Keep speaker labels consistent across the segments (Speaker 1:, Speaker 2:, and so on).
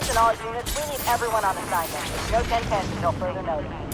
Speaker 1: Attention all units, we need everyone on assignment. No 10-10 until further notice.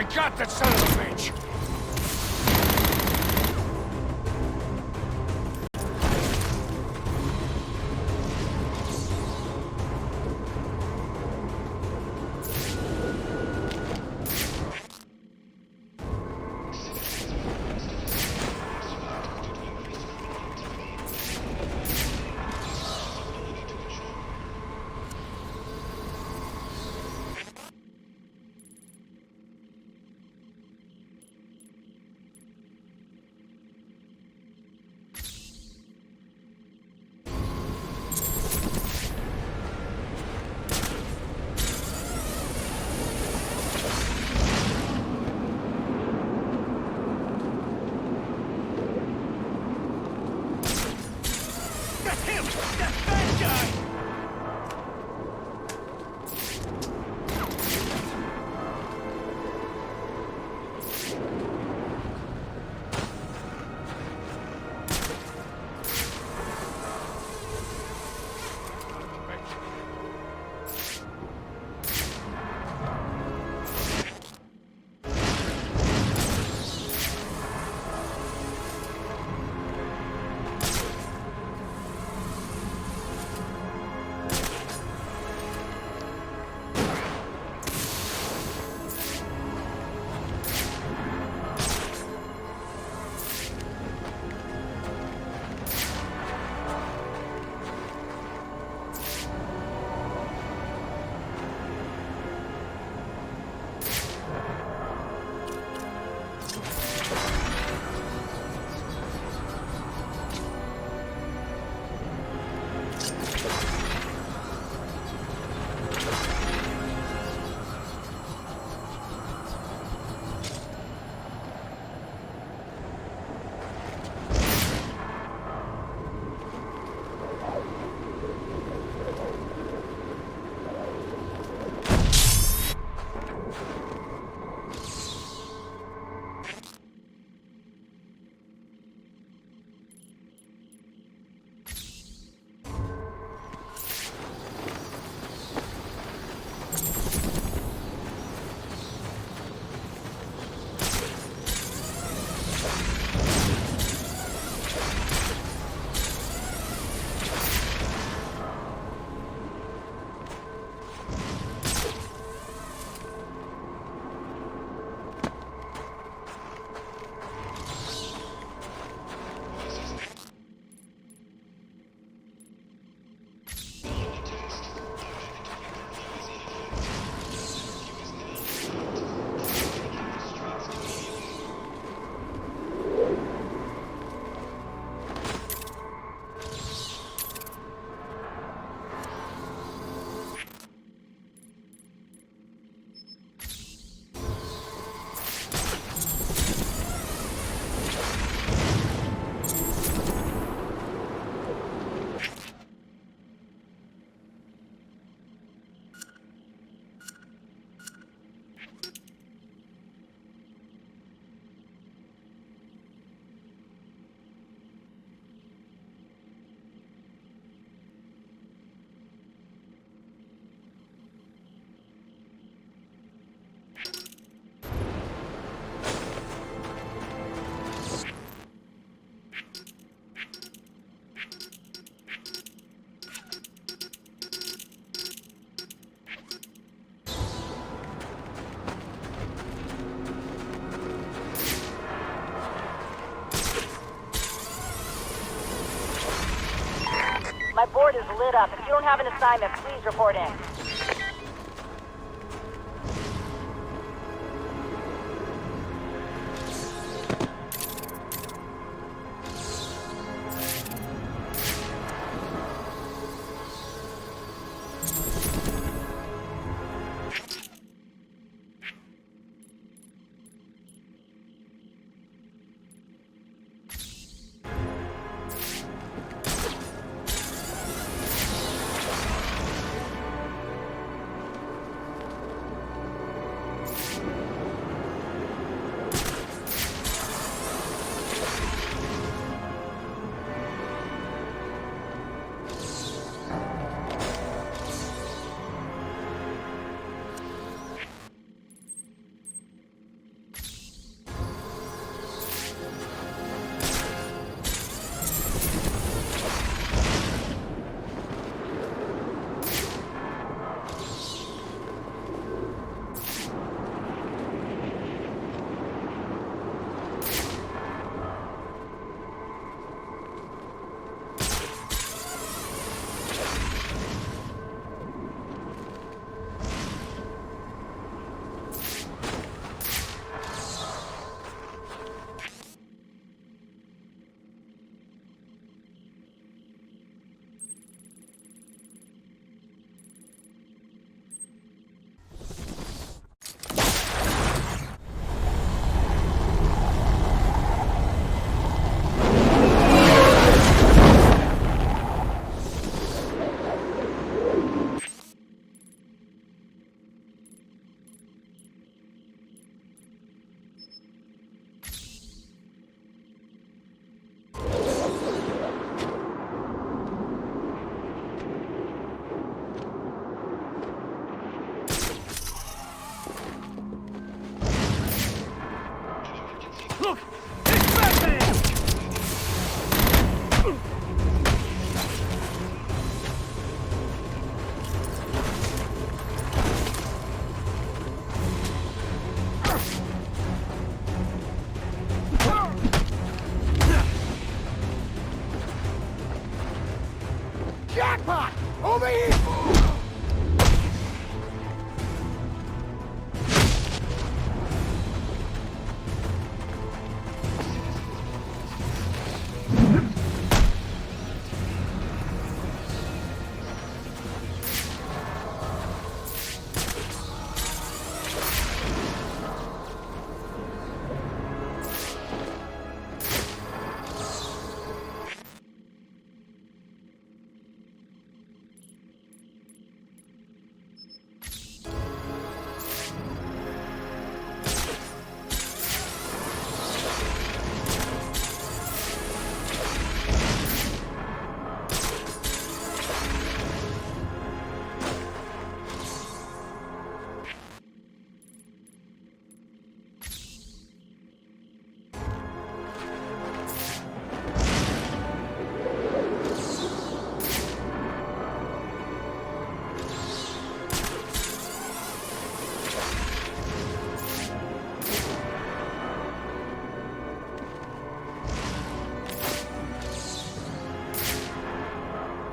Speaker 2: I got that son of a bitch!
Speaker 1: My board is lit up. If you don't have an assignment, please report in.
Speaker 2: Look! It's Batman! Jackpot! Over here!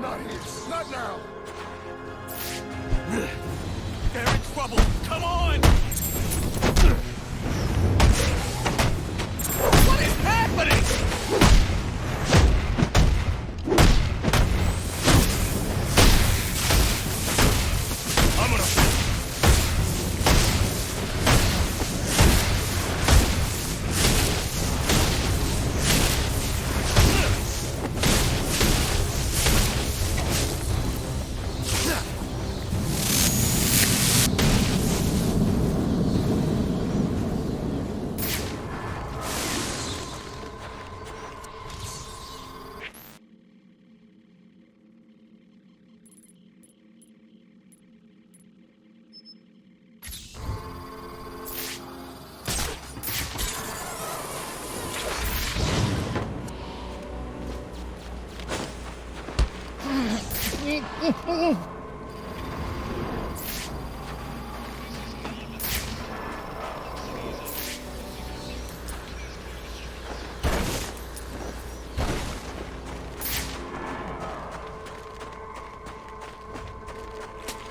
Speaker 2: Not here. Not now. They're in trouble. Come on! What is happening? I'm gonna...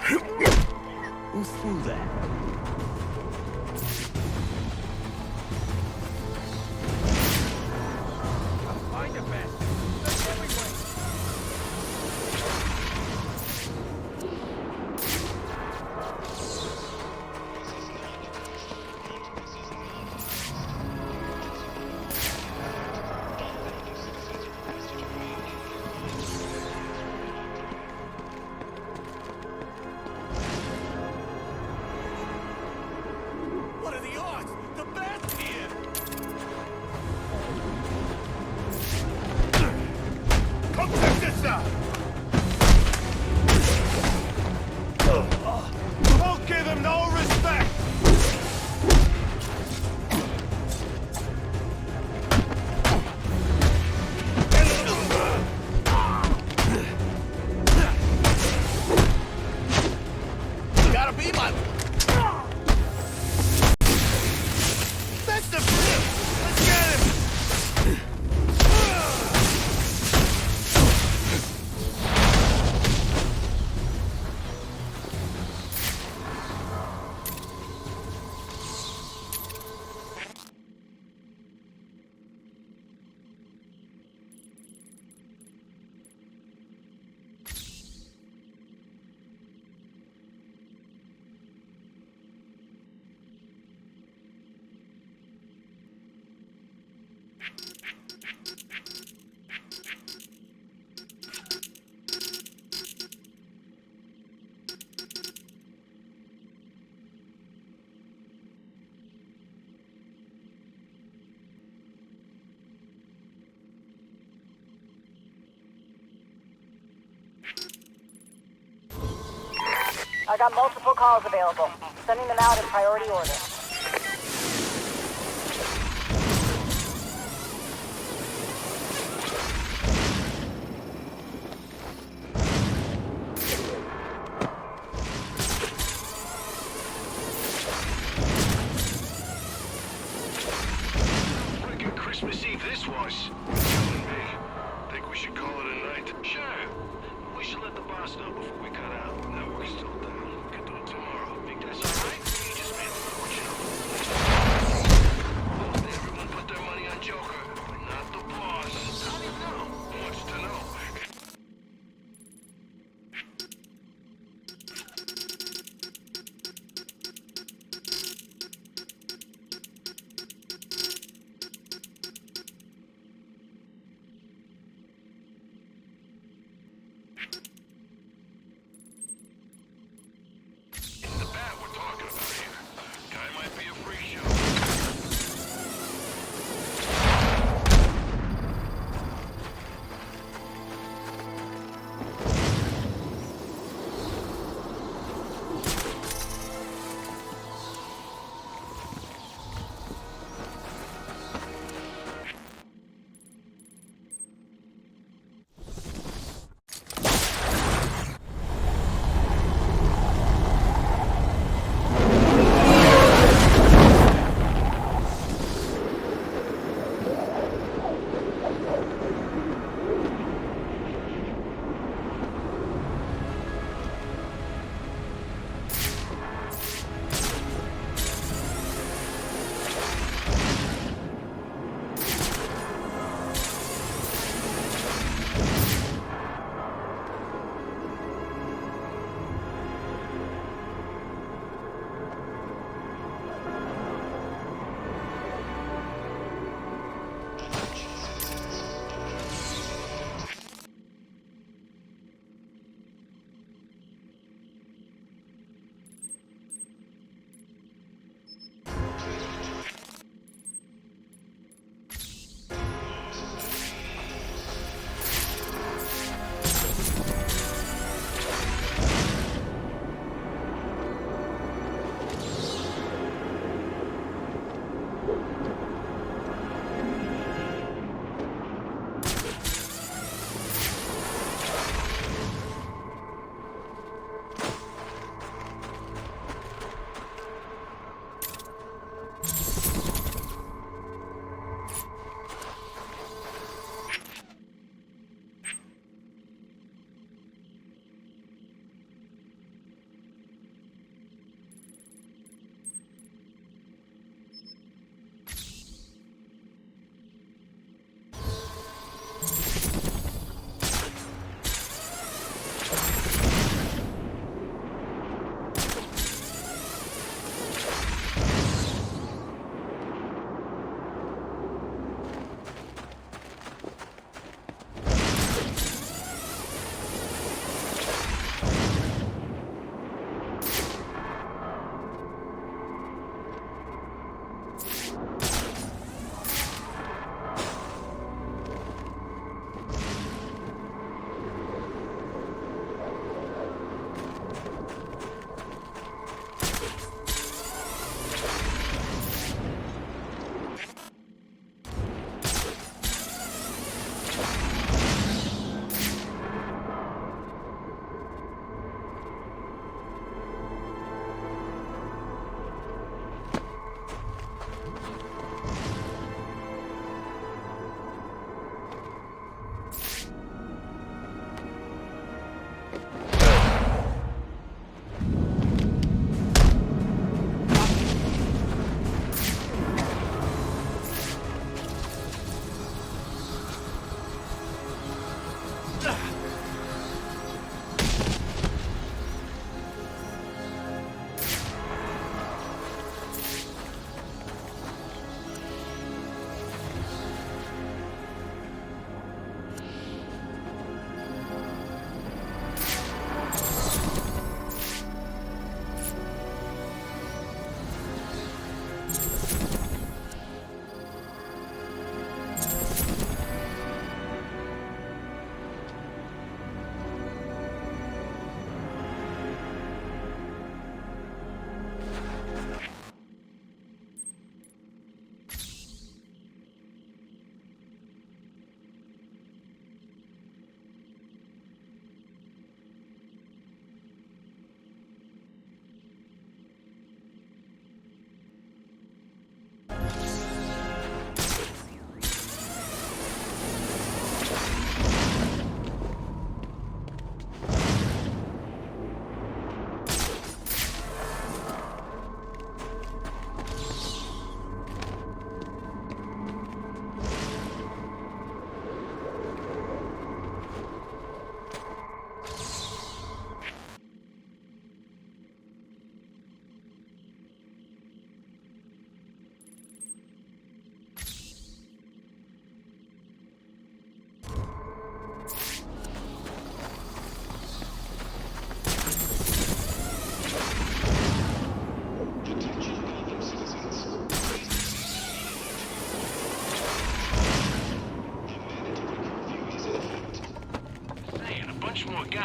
Speaker 3: Who threw that?
Speaker 2: Find a bed. That's everywhere.
Speaker 3: What are the odds? The bat's here!
Speaker 2: Come check this out! Don't give him no respect!
Speaker 3: Gotta be my... That's the flip! Let's get him!
Speaker 1: I got multiple calls available. Sending them out in priority order.
Speaker 4: Freaking Christmas Eve this was. Killing me. Think we should call it a night? Sure. We should let the boss know before we cut out. Network's still down. We can do it tomorrow. Think that's alright? You just made a fortune. Everyone put their money on Joker, but not the boss. How do you know? Wants to know.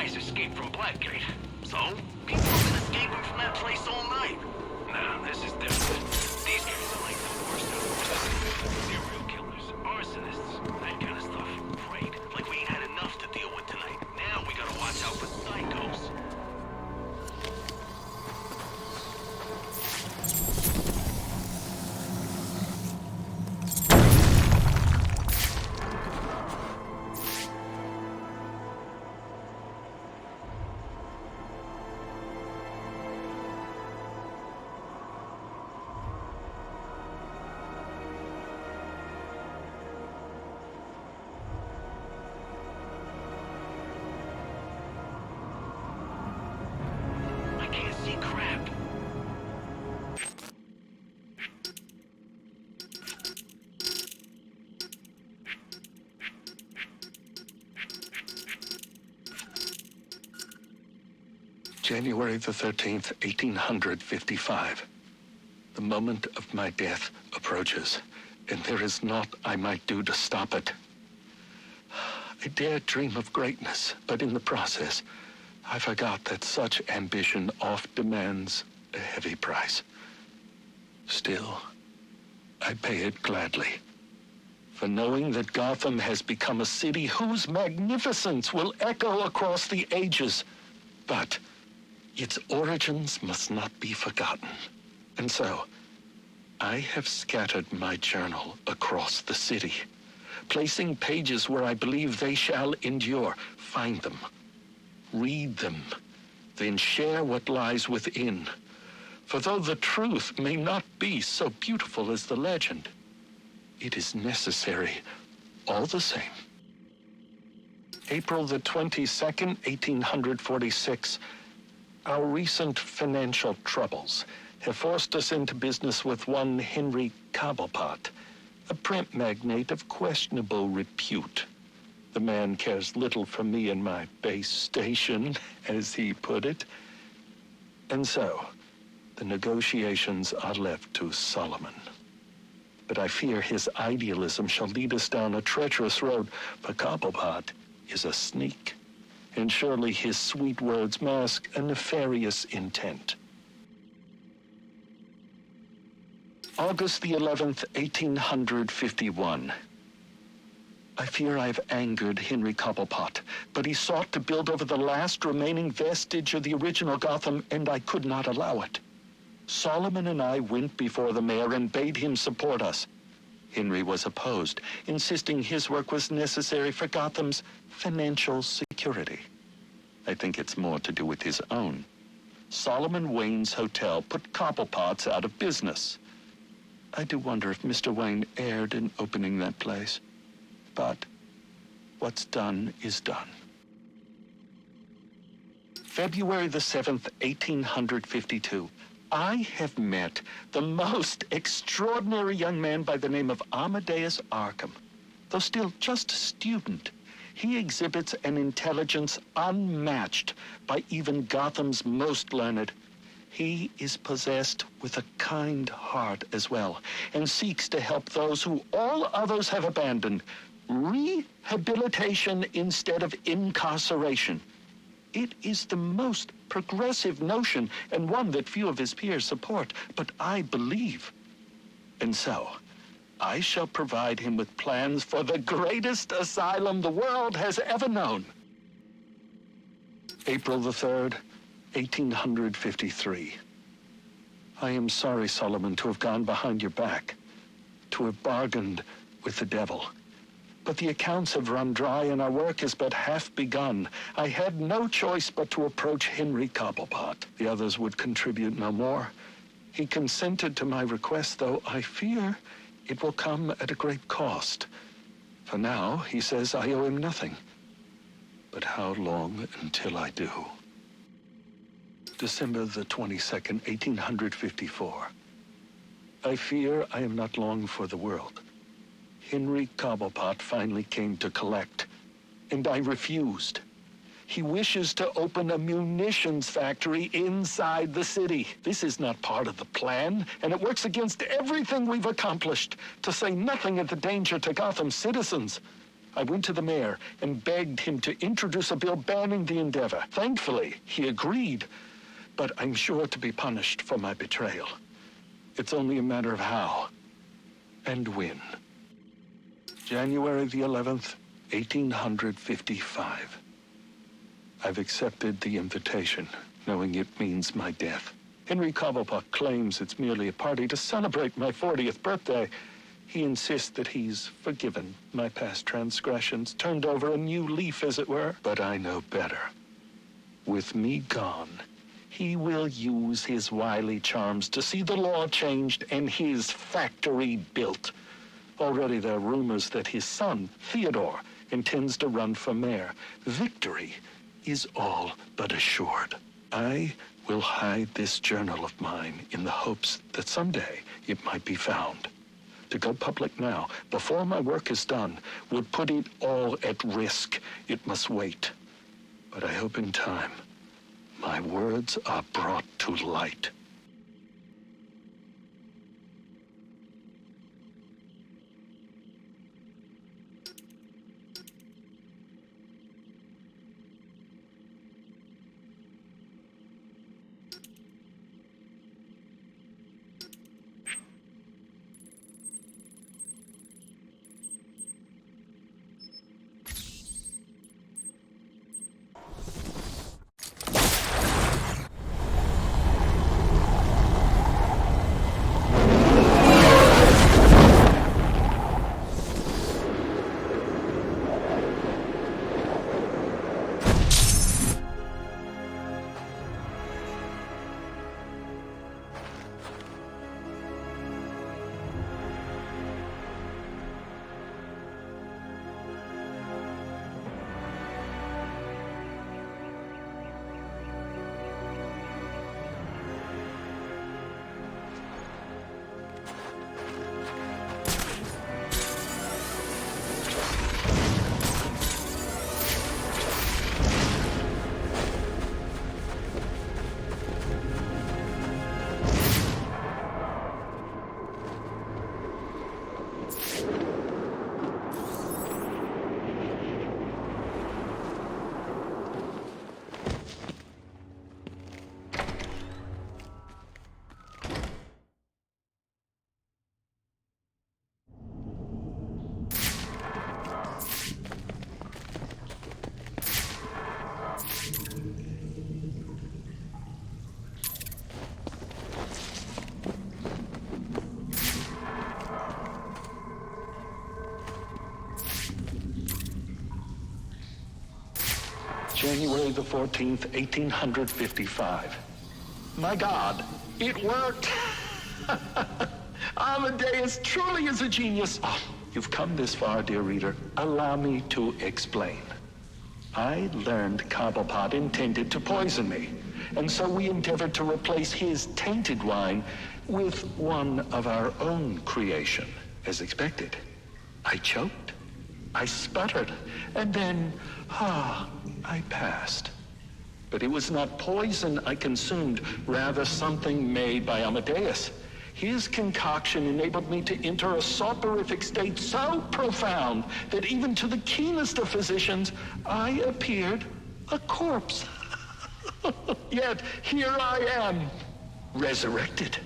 Speaker 4: guys escaped from Blackgate. So, people have been escaping from that place all night. Nah, this is different. These guys are like the worst of the worst. Serial killers, arsonists, that kind of stuff. Right? Like we ain't had enough to deal with tonight. Now we gotta watch out for psychos.
Speaker 5: January the 13th, 1855. The moment of my death approaches, and there is naught I might do to stop it. I dared dream of greatness, but in the process, I forgot that such ambition oft demands a heavy price. Still, I pay it gladly. For knowing that Gotham has become a city whose magnificence will echo across the ages. But its origins must not be forgotten. And so, I have scattered my journal across the city, placing pages where I believe they shall endure. Find them, read them, then share what lies within. For though the truth may not be so beautiful as the legend, it is necessary all the same. April the 22nd, 1846. Our recent financial troubles have forced us into business with one Henry Cobblepot, a print magnate of questionable repute. The man cares little for me and my base station, as he put it. And so, the negotiations are left to Solomon. But I fear his idealism shall lead us down a treacherous road, for Cobblepot is a sneak, and surely his sweet words mask a nefarious intent. August the 11th, 1851. I fear I've angered Henry Cobblepot, but he sought to build over the last remaining vestige of the original Gotham, and I could not allow it. Solomon and I went before the mayor and bade him support us. Henry was opposed, insisting his work was necessary for Gotham's financial security. I think it's more to do with his own. Solomon Wayne's hotel put Cobblepot's out of business. I do wonder if Mr. Wayne erred in opening that place. But what's done is done. February the 7th, 1852. I have met the most extraordinary young man by the name of Amadeus Arkham. Though still just a student, he exhibits an intelligence unmatched by even Gotham's most learned. He is possessed with a kind heart as well, and seeks to help those who all others have abandoned. Rehabilitation instead of incarceration. It is the most progressive notion, and one that few of his peers support, but I believe. And so, I shall provide him with plans for the greatest asylum the world has ever known. April the 3rd, 1853. I am sorry, Solomon, to have gone behind your back, to have bargained with the devil. But the accounts have run dry, and our work is but half begun. I had no choice but to approach Henry Cobblepot. The others would contribute no more. He consented to my request, though I fear it will come at a great cost. For now, he says I owe him nothing. But how long until I do? December the 22nd, 1854. I fear I am not long for the world. Henry Cobblepot finally came to collect, and I refused. He wishes to open a munitions factory inside the city. This is not part of the plan, and it works against everything we've accomplished, to say nothing of the danger to Gotham's citizens. I went to the mayor and begged him to introduce a bill banning the endeavor. Thankfully, he agreed, but I'm sure to be punished for my betrayal. It's only a matter of how and when. January the 11th, 1855. I've accepted the invitation, knowing it means my death. Henry Cobblepot claims it's merely a party to celebrate my 40th birthday. He insists that he's forgiven my past transgressions, turned over a new leaf, as it were. But I know better. With me gone, he will use his wily charms to see the law changed and his factory built. Already there are rumors that his son, Theodore, intends to run for mayor. Victory is all but assured. I will hide this journal of mine in the hopes that someday it might be found. To go public now, before my work is done, would put it all at risk. It must wait. But I hope in time, my words are brought to light. January the 14th, 1855. My God, it worked! Amadeus truly is a genius. Oh, you've come this far, dear reader. Allow me to explain. I learned Cobblepot intended to poison me, and so we endeavored to replace his tainted wine with one of our own creation, as expected. I choked, I sputtered, and then, I passed. But it was not poison I consumed, rather something made by Amadeus. His concoction enabled me to enter a soporific state so profound that even to the keenest of physicians, I appeared a corpse. Yet here I am, resurrected.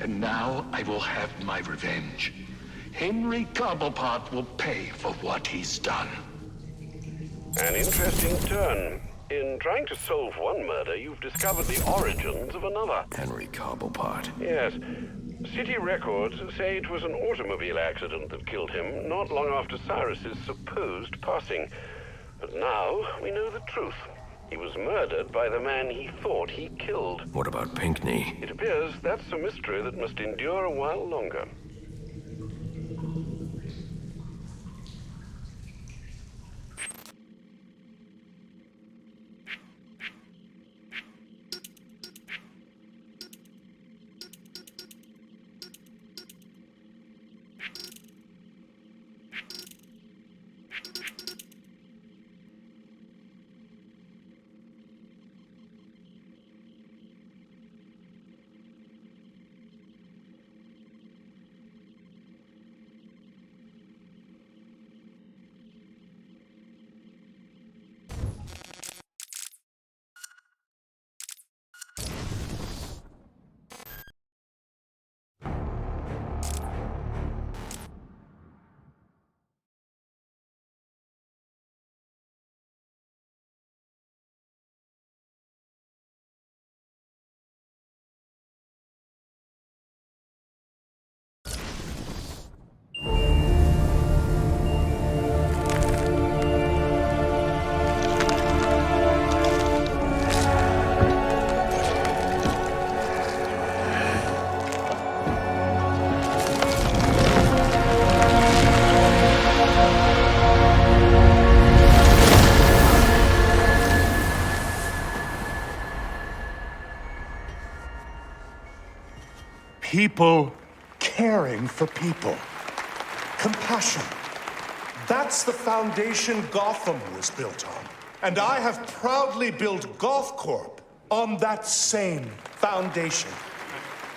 Speaker 5: And now I will have my revenge. Henry Cobblepot will pay for what he's done.
Speaker 6: An interesting turn. In trying to solve one murder, you've discovered the origins of another.
Speaker 2: Henry Cobblepot.
Speaker 6: Yes. City records say it was an automobile accident that killed him not long after Cyrus's supposed passing. But now we know the truth. He was murdered by the man he thought he killed.
Speaker 2: What about Pinckney?
Speaker 6: It appears that's a mystery that must endure a while longer.
Speaker 7: People caring for people. Compassion. That's the foundation Gotham was built on. And I have proudly built Goth Corp on that same foundation.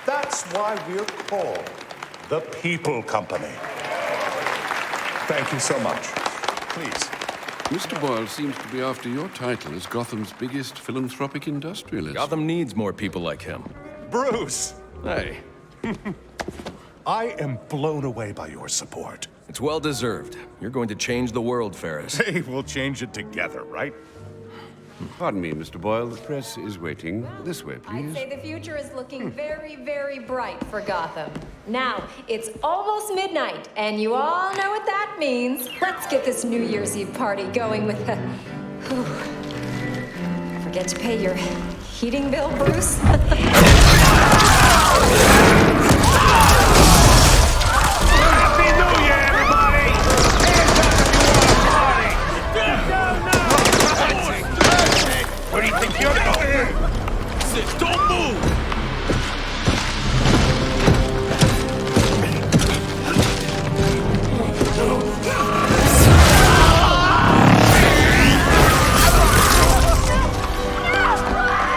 Speaker 7: That's why we're called the People Company. Thank you so much. Please.
Speaker 8: Mr. Boyle seems to be after your title as Gotham's biggest philanthropic industrialist.
Speaker 2: Gotham needs more people like him.
Speaker 7: Bruce!
Speaker 2: Hey,
Speaker 7: I am blown away by your support.
Speaker 2: it's well deserved. You're going to change the world, Ferris.
Speaker 7: Hey, we'll change it together, right?
Speaker 8: Pardon me, Mr. Boyle. The press is waiting. This way,
Speaker 9: I'd
Speaker 8: please.
Speaker 9: say the future is looking very, very bright for Gotham. Now, it's almost midnight, and you all know what that means. Let's get this New Year's Eve party going with the... Forget to pay your heating bill, Bruce?
Speaker 3: Happy New Year, everybody! Hands up if you want to party! Where do you think you're going? Don't move!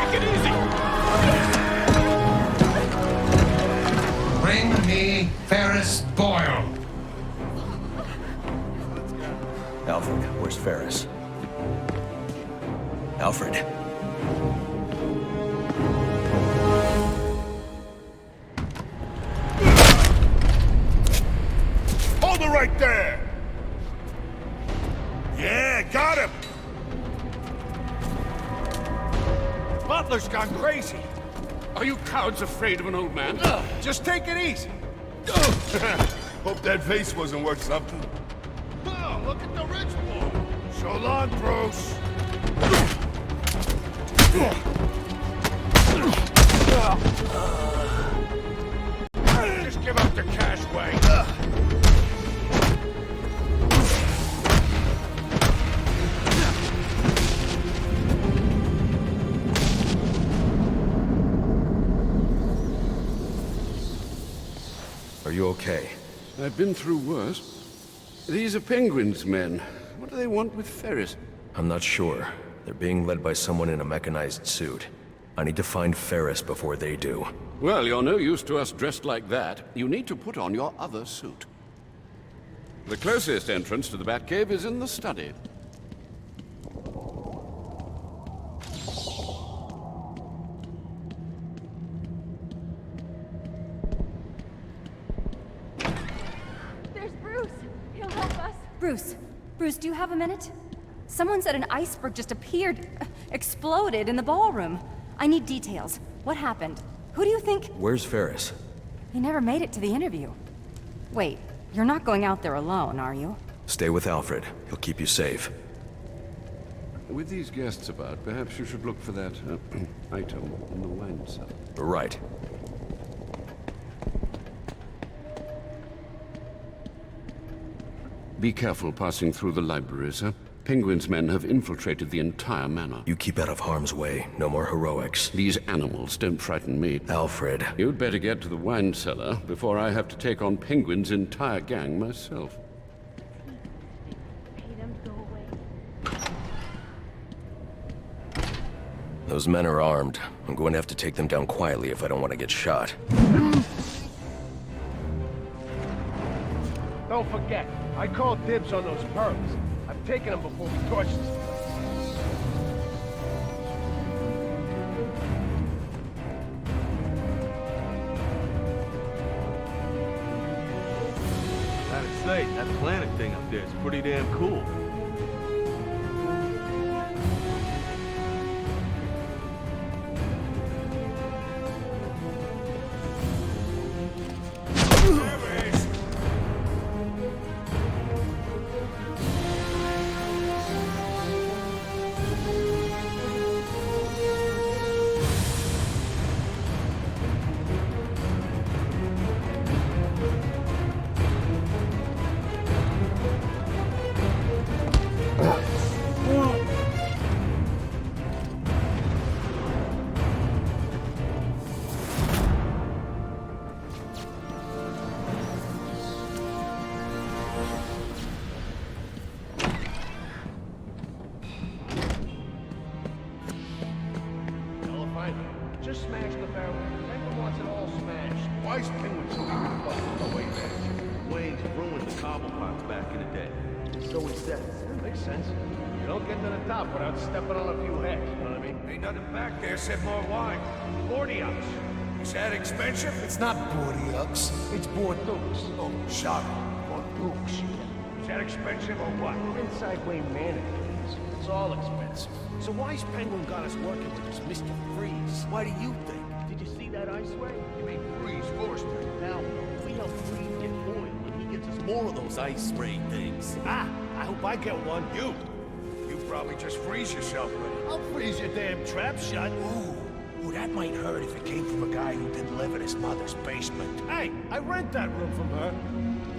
Speaker 3: Take it easy!
Speaker 10: Bring me Ferris Boyle.
Speaker 2: Alfred, where's Ferris? Alfred.
Speaker 3: Hold it right there! Yeah, got him! Butler's gone crazy.
Speaker 6: Are you cowards afraid of an old man?
Speaker 3: Just take it easy. Hope that vase wasn't worth something. Oh, look at the ritual. So long, Bruce.
Speaker 2: Just give up the cash way.
Speaker 11: Are you okay?
Speaker 8: I've been through worse. These are Penguin's men. What do they want with Ferris?
Speaker 11: I'm not sure. They're being led by someone in a mechanized suit. I need to find Ferris before they do.
Speaker 8: Well, you're no use to us dressed like that. You need to put on your other suit. The closest entrance to the Batcave is in the study.
Speaker 12: There's Bruce. He'll help us. Bruce, do you have a minute? Someone said an iceberg just appeared, exploded in the ballroom. I need details. What happened? Who do you think?
Speaker 11: Where's Ferris?
Speaker 12: He never made it to the interview. Wait, you're not going out there alone, are you?
Speaker 11: Stay with Alfred. He'll keep you safe.
Speaker 8: With these guests about, perhaps you should look for that item in the wine cellar.
Speaker 11: Right.
Speaker 8: Be careful passing through the library, sir. Penguin's men have infiltrated the entire manor.
Speaker 11: You keep out of harm's way. No more heroics.
Speaker 8: These animals don't frighten me.
Speaker 11: Alfred.
Speaker 8: You'd better get to the wine cellar before I have to take on Penguin's entire gang myself.
Speaker 11: Those men are armed. I'm going to have to take them down quietly if I don't want to get shot.
Speaker 3: Don't forget, I called dibs on those pearls. I've taken them before we torch this place.
Speaker 13: Gotta say, that planet thing up there is pretty damn cool.
Speaker 3: Just smash the barrel. Penguin wants it all smashed. Why's Penguin so eager to bust away there?
Speaker 13: Wayne's ruined the cobblepots back in the day.
Speaker 3: So he says. That makes sense. You don't get to the top without stepping on a few heads, you know what I mean?
Speaker 2: Ain't nothing back there except more wine.
Speaker 3: 40 ounce.
Speaker 2: Is that expensive?
Speaker 7: It's not Bordeaux.
Speaker 3: It's Bordeaux.
Speaker 7: Oh, sorry.
Speaker 3: Bordeaux.
Speaker 2: Is that expensive or what?
Speaker 3: Inside Wayne Manor, please. It's all expensive. So why's Penguin got us working with this Mr. Freeze? Why do you think? Did you see that ice ray?
Speaker 2: You mean Freeze Forster?
Speaker 13: Now, if we help Freeze get oil, and he gets us more of those ice spray things.
Speaker 3: Ah, I hope I get one.
Speaker 2: You probably just freeze yourself with it.
Speaker 3: I'll freeze your damn trap shut.
Speaker 2: Ooh, that might hurt if it came from a guy who didn't live in his mother's basement.
Speaker 3: Hey, I rent that room from her.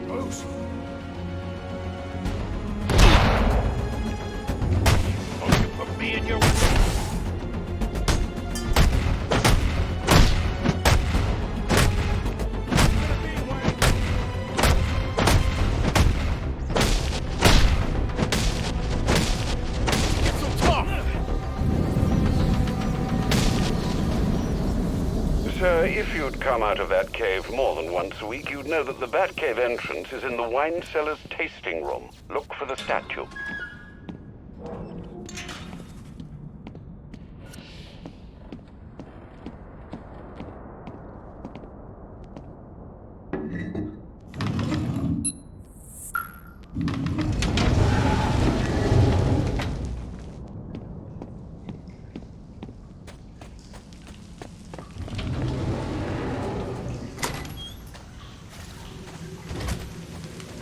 Speaker 2: Bruce.
Speaker 3: Only for me and your...
Speaker 6: Sir, if you'd come out of that cave more than once a week, you'd know that the Batcave entrance is in the wine cellar's tasting room. Look for the statue.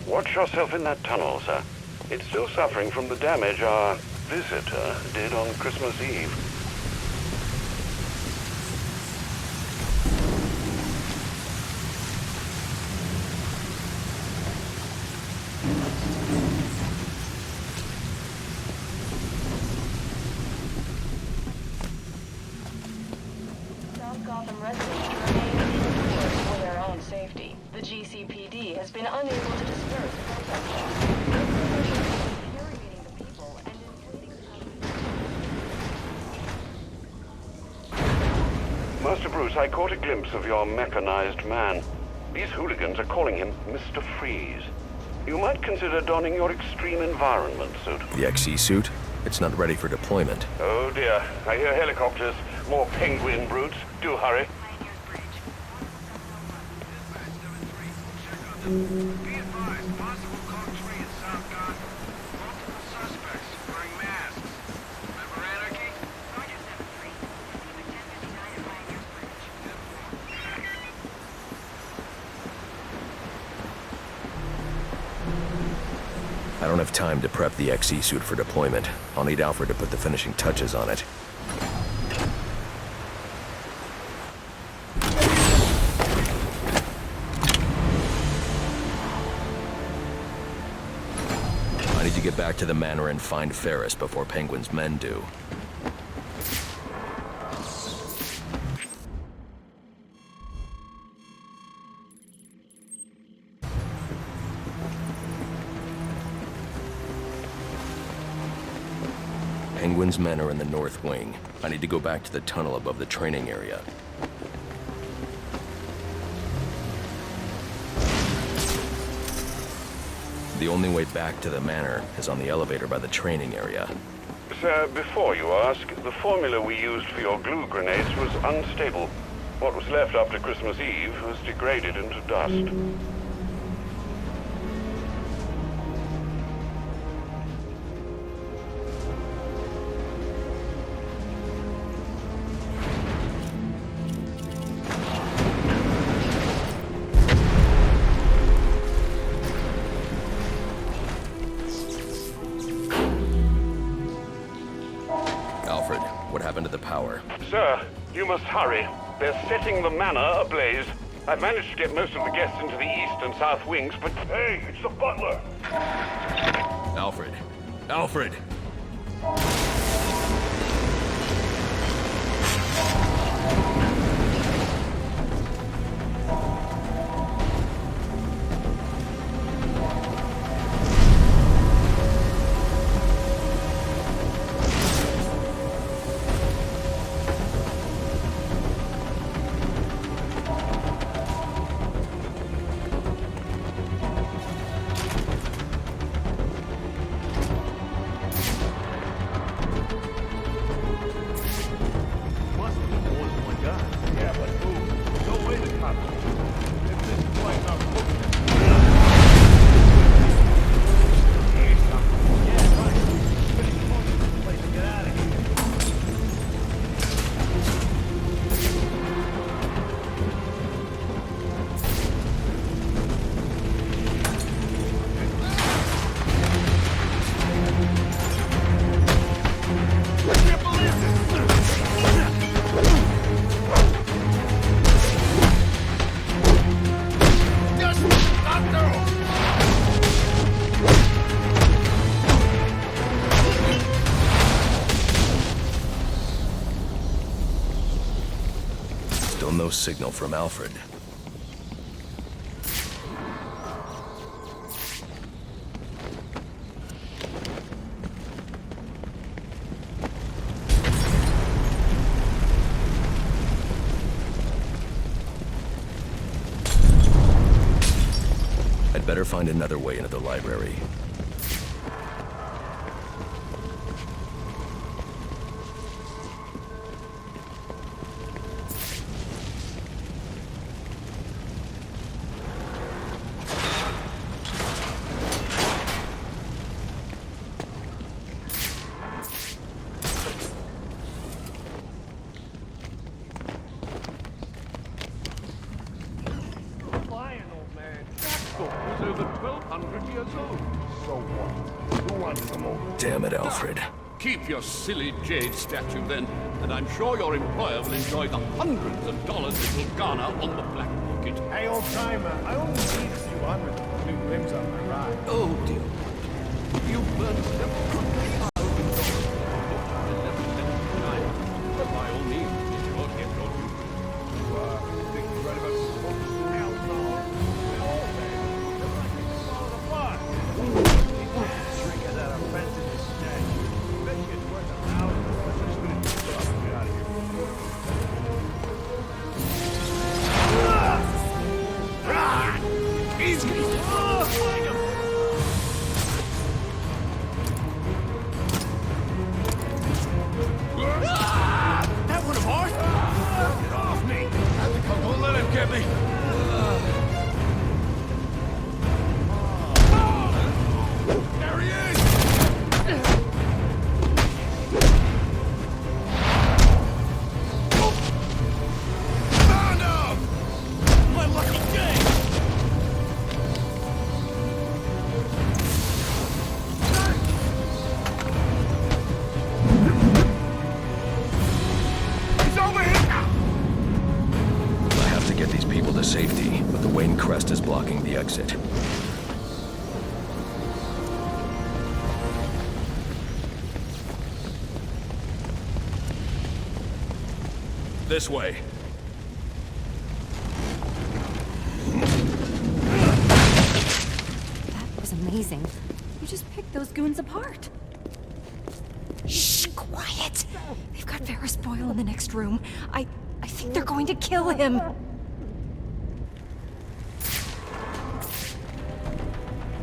Speaker 6: Watch yourself in that tunnel, sir. It's still suffering from the damage our visitor did on Christmas Eve.
Speaker 1: Gotham residents to remain indoors for their own safety. The GCPD has been unable to disperse protesters. Infuriating the people and inflicting
Speaker 6: Master Bruce, I caught a glimpse of your mechanized man. These hooligans are calling him Mr. Freeze. You might consider donning your extreme environment suit.
Speaker 11: The XE suit? It's not ready for deployment.
Speaker 6: Oh dear, I hear helicopters. More penguin brutes. Do hurry.
Speaker 4: Be advised, possible code 3 in South Gotham. Multiple suspects wearing masks. Remember anarchy? Roger 7-3. Team 1059 at Pioneer's Bridge.
Speaker 11: I don't have time to prep the XE suit for deployment. I'll need Alfred to put the finishing touches on it. I need to get back to the manor and find Ferris before Penguin's men do. Penguin's men are in the north wing. I need to go back to the tunnel above the training area. The only way back to the manor is on the elevator by the training area.
Speaker 6: Sir, before you ask, the formula we used for your glue grenades was unstable. What was left after Christmas Eve was degraded into dust.
Speaker 11: Alfred, what happened to the power?
Speaker 6: Sir, you must hurry. They're setting the manor ablaze. I've managed to get most of the guests into the east and south wings, but... Hey, it's the butler!
Speaker 11: Alfred. Alfred! Still no signal from Alfred. I'd better find another way into the library. Damn it, Alfred.
Speaker 8: Keep your silly jade statue then, and I'm sure your employer will enjoy the hundreds of dollars it will garner on the black market.
Speaker 3: Hey, old timer, I only need a few hundred to put new rims on my ride.
Speaker 8: Oh dear. You burned $700,000 but by all means, be sure to get your due.
Speaker 11: blocking the exit. This way.
Speaker 12: That was amazing. You just picked those goons apart. Shh, quiet. They've got Ferris Boyle in the next room. I think they're going to kill him.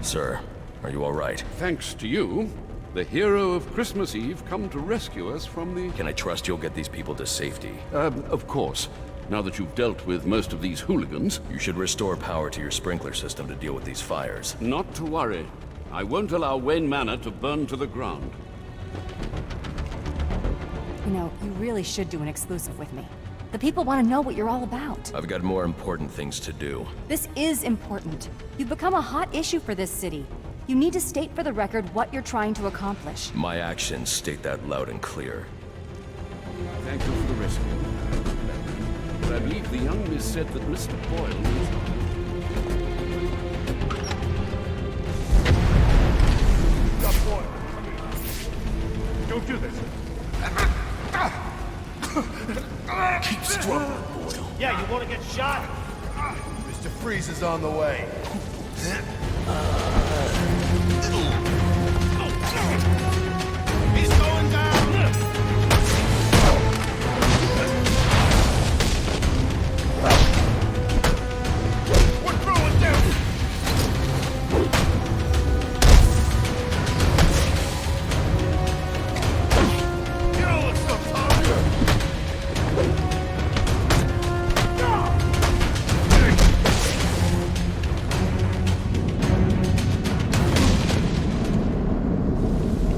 Speaker 11: Sir, are you all right?
Speaker 8: Thanks to you, the hero of Christmas Eve come to rescue us from the...
Speaker 11: Can I trust you'll get these people to safety?
Speaker 8: Of course. Now that you've dealt with most of these hooligans...
Speaker 11: You should restore power to your sprinkler system to deal with these fires.
Speaker 8: Not to worry. I won't allow Wayne Manor to burn to the ground.
Speaker 12: You know, you really should do an exclusive with me. The people want to know what you're all about.
Speaker 11: I've got more important things to do.
Speaker 12: This is important. You've become a hot issue for this city. You need to state for the record what you're trying to accomplish.
Speaker 11: My actions state that loud and clear.
Speaker 8: Thank you for the rescue. But I believe the young miss said that Mr. Boyle was...
Speaker 3: Stop, Boyle. Don't do this.
Speaker 2: Keep struggling, Boyle.
Speaker 3: Yeah, you want to get shot?
Speaker 2: Mr. Freeze is on the way.
Speaker 3: He's going down! We're throwing down! You don't look so tired!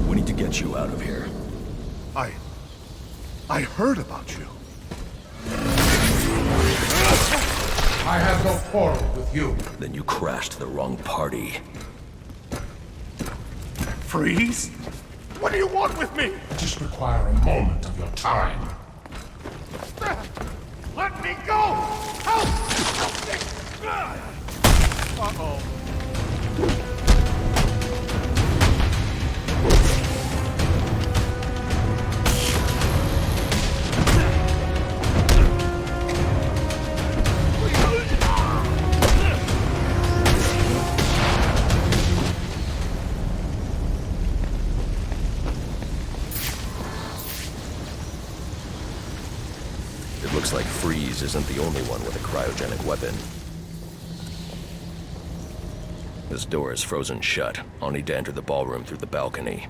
Speaker 11: We need to get you out of here.
Speaker 7: I heard about you.
Speaker 10: I have no quarrel with you.
Speaker 11: Then you crashed the wrong party.
Speaker 7: Freeze? What do you want with me?
Speaker 10: I just require a moment of your time.
Speaker 3: Let me go! Help! Uh-oh.
Speaker 11: It looks like Freeze isn't the only one with a cryogenic weapon. This door is frozen shut. I'll need to enter the ballroom through the balcony.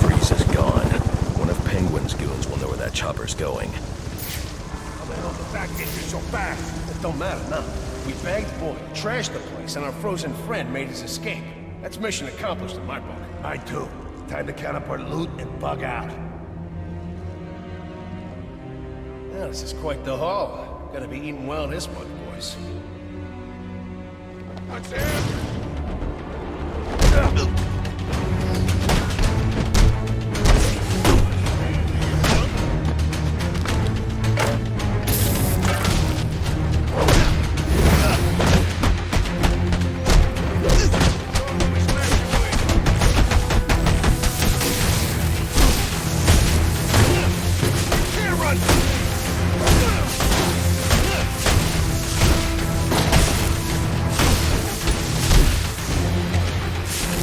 Speaker 11: Freeze is gone. One of Penguin's goons will know where that chopper's going.
Speaker 3: Back in here so fast. It don't matter now. We bagged Boyle, trashed the place, and our frozen friend made his escape. That's mission accomplished in my book.
Speaker 2: I too. Time to count up our loot and bug out.
Speaker 3: Yeah, this is quite the haul. Gonna be eating well this month, boys. That's it!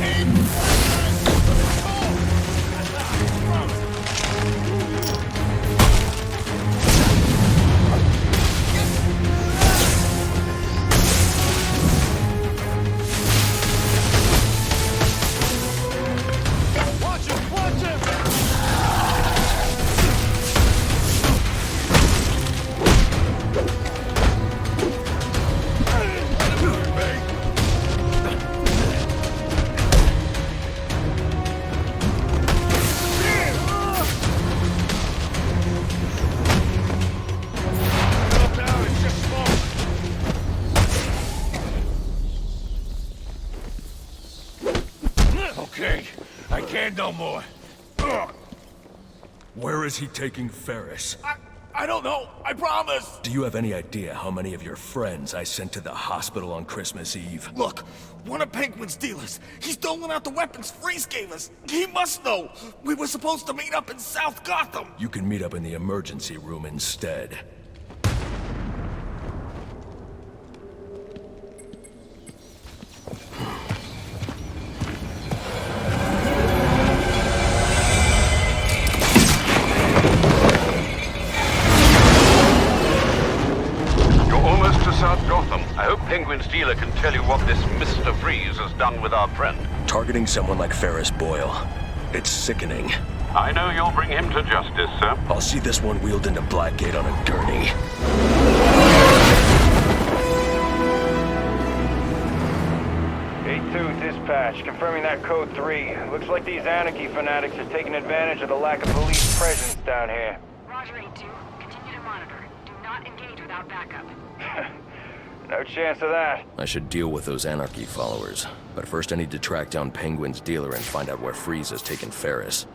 Speaker 2: Aim stand no more.
Speaker 11: Where is he taking Ferris?
Speaker 2: I don't know. I promise.
Speaker 11: Do you have any idea how many of your friends I sent to the hospital on Christmas Eve?
Speaker 2: Look, one of Penguin's dealers. He's doling out the weapons Freeze gave us. He must know. We were supposed to meet up in South Gotham.
Speaker 11: You can meet up in the emergency room instead.
Speaker 6: South Gotham. I hope Penguin's dealer can tell you what this Mr. Freeze has done with our friend.
Speaker 11: Targeting someone like Ferris Boyle. It's sickening.
Speaker 6: I know you'll bring him to justice, sir.
Speaker 11: I'll see this one wheeled into Blackgate on a gurney.
Speaker 14: A2 dispatch, confirming that code 3. Looks like these anarchy fanatics are taking advantage of the lack of police presence down here.
Speaker 1: Roger, A2. Continue to monitor. Do not engage without backup.
Speaker 14: No chance of that.
Speaker 11: I should deal with those anarchy followers. But first I need to track down Penguin's dealer and find out where Freeze has taken Ferris.